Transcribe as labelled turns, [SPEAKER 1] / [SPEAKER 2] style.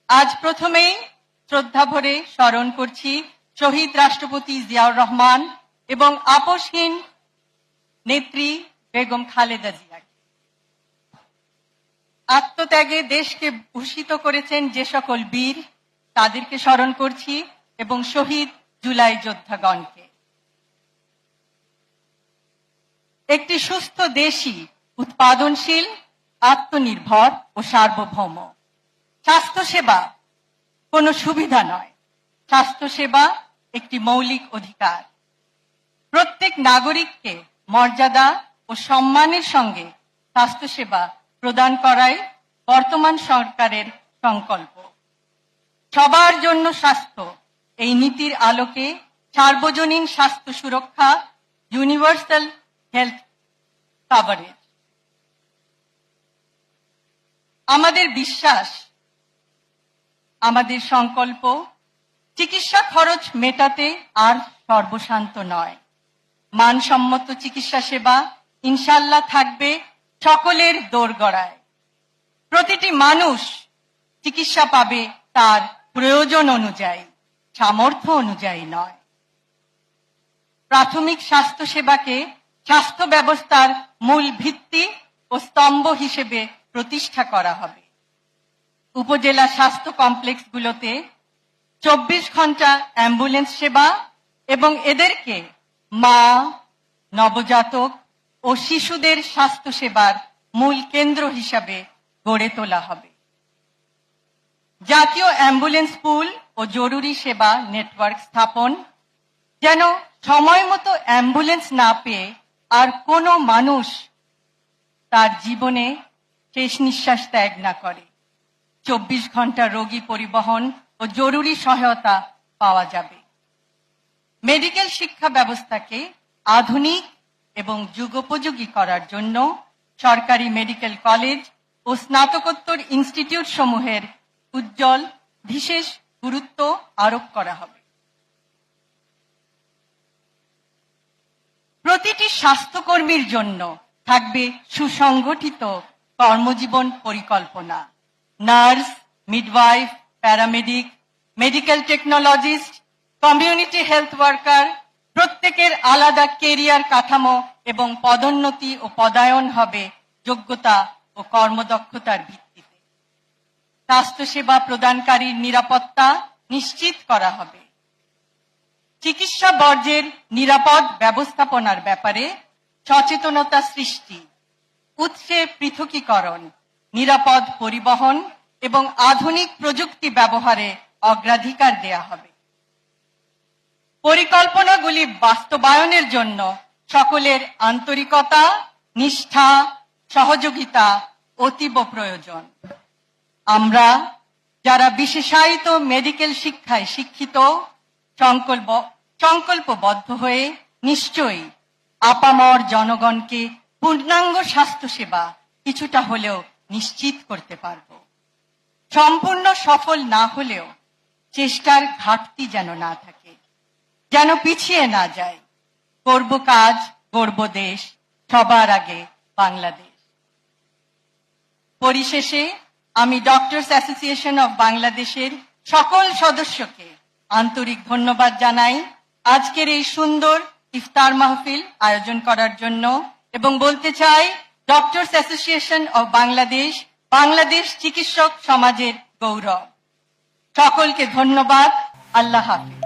[SPEAKER 1] আজ প্রথমেই শ্রদ্ধা ভরে স্মরণ করছি শহীদ রাষ্ট্রপতি জিয়াউর রহমান এবং আপসহীন নেত্রী বেগম খালেদা জিয়াকে। আত্মত্যাগে দেশকে ভূষিত করেছেন যে সকল বীর, তাদেরকে স্মরণ করছি এবং শহীদ জুলাই যোদ্ধাগণকে। একটি সুস্থ দেশই উৎপাদনশীল, আত্মনির্ভর ও সার্বভৌম। স্বাস্থ্যসেবা কোনো সুবিধা নয়, স্বাস্থ্যসেবা একটি মৌলিক অধিকার। প্রত্যেক নাগরিককে মর্যাদা ও সম্মানের সঙ্গে স্বাস্থ্যসেবা প্রদান করাই বর্তমান সরকারের সংকল্প। সবার জন্য স্বাস্থ্য, এই নীতির আলোকে সার্বজনীন স্বাস্থ্য সুরক্ষা, ইউনিভার্সাল হেলথ কভারেজ। আমাদের বিশ্বাস, আমাদের সংকল্প, চিকিৎসা খরচ মেটাতে আর সর্বশান্ত নয়। মানসম্মত চিকিৎসা সেবা ইনশাল্লাহ থাকবে সকলের দোরগড়ায়। প্রতিটি মানুষ চিকিৎসা পাবে তার প্রয়োজন অনুযায়ী, সামর্থ্য অনুযায়ী নয়। প্রাথমিক স্বাস্থ্য সেবাকে স্বাস্থ্য ব্যবস্থার মূল ভিত্তি ও স্তম্ভ হিসেবে প্রতিষ্ঠা করা হবে। উপজেলা স্বাস্থ্য কমপ্লেক্সগুলোতে 24 ঘন্টা অ্যাম্বুলেন্স সেবা এবং এদেরকে মা, নবজাতক ও শিশুদের স্বাস্থ্য সেবার মূল কেন্দ্র হিসাবে গড়ে তোলা হবে। জাতীয় অ্যাম্বুলেন্স পুল ও জরুরি সেবা নেটওয়ার্ক স্থাপন, যেন সময় মতো অ্যাম্বুলেন্স না পেয়ে আর কোনো মানুষ তার জীবনে শেষ নিঃশ্বাস ত্যাগ না করে। 24 ঘন্টা রোগী পরিবহন ও জরুরি সহায়তা পাওয়া যাবে। মেডিকেল শিক্ষা ব্যবস্থাকে আধুনিক এবং যুগোপযোগী করার জন্য সরকারি মেডিকেল কলেজ ও স্নাতকোত্তর ইনস্টিটিউট সমূহের উজ্জ্বল বিশেষ গুরুত্ব আরোপ করা হবে। প্রতিটি স্বাস্থ্যকর্মীর জন্য থাকবে সুসংগঠিত কর্মজীবন পরিকল্পনা। Nurse, midwife, paramedic, medical technologist, community health worker প্রত্যেকের আলাদা কেরিয়ার কাঠামো এবং পদোন্নতি ও পদায়ন হবে যোগ্যতা ও কর্মদক্ষতার ভিত্তিতে। স্বাস্থ্যসেবা প্রদানকারীর নিরাপত্তা নিশ্চিত করা হবে। চিকিৎসা বর্জ্যের নিরাপদ ব্যবস্থাপনার ব্যাপারে সচেতনতা সৃষ্টি, উৎসে পৃথকীকরণ, নিরাপদ পরিবহন এবং আধুনিক প্রযুক্তি ব্যবহারে অগ্রাধিকার দেয়া হবে। পরিকল্পনাগুলি বাস্তবায়নের জন্য সকলের আন্তরিকতা, নিষ্ঠা, সহযোগিতা অতীব প্রয়োজন। আমরা যারা বিশেষায়িত মেডিকেল শিক্ষায় শিক্ষিত, সংকল্পবদ্ধ হয়ে নিশ্চয়ই আপামর জনগণকে পূর্ণাঙ্গ স্বাস্থ্যসেবা কিছুটা হলেও নিশ্চিত করতে পারব। সম্পূর্ণ সফল না হলেও চেষ্টার ঘাটতি যেন না থাকে, যেন পিছিয়ে না যায়। করব কাজ, গড়ব দেশ, সবার আগে বাংলাদেশ। পরিশেষে আমি ডক্টরস অ্যাসোসিয়েশন অব বাংলাদেশের সকল সদস্যকে আন্তরিক ধন্যবাদ জানাই আজকের এই সুন্দর ইফতার মাহফিল আয়োজন করার জন্য, এবং বলতে চাই doctors association of Bangladesh Bangladesh চিকিৎসক সমাজের গৌরব। সকলকে ধন্যবাদ। আল্লাহ হাফিজ।